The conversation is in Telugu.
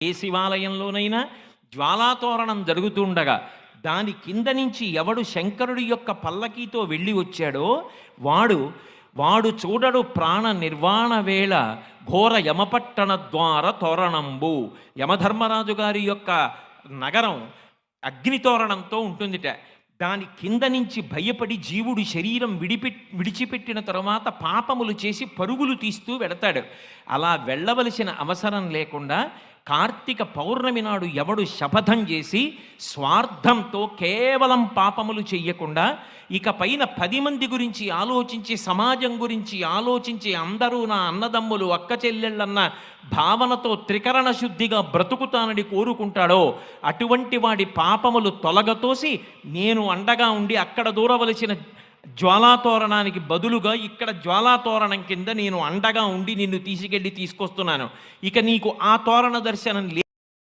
ఏ శివాలయంలోనైనా జ్వాలాతోరణం జరుగుతుండగా దాని కింద నుంచి ఎవడు శంకరుడి యొక్క పల్లకీతో వెళ్ళి వచ్చాడో వాడు వాడు చూడడు ప్రాణ నిర్వాణ వేళ ఘోర యమపట్టణ ద్వార తోరణంబు. యమధర్మరాజు గారి యొక్క నగరం అగ్నితోరణంతో ఉంటుందిట. దాని కింద నుంచి భయపడి జీవుడు శరీరం విడిచిపెట్టిన తరువాత పాపములు చేసి పరుగులు తీస్తూ వెడతాడు. అలా వెళ్ళవలసిన అవసరం లేకుండా కార్తీక పౌర్ణమి నాడు ఎవడు శపథం చేసి స్వార్థంతో కేవలం పాపములు చెయ్యకుండా ఇక పైన 10 మంది గురించి ఆలోచించి సమాజం గురించి ఆలోచించి అందరూ నా అన్నదమ్ములు అక్క చెల్లెళ్ళన్న భావనతో త్రికరణ శుద్ధిగా బ్రతుకుతానని కోరుకుంటాడో అటువంటి వాడి పాపములు తొలగతోసి నేను అండగా ఉండి అక్కడ దూరవలసిన జ్వాలాతోరణానికి బదులుగా ఇక్కడ జ్వాలాతోరణం కింద నేను అండగా ఉండి నిన్ను తీసుకొస్తున్నాను. ఇక నీకు ఆ తోరణ దర్శనం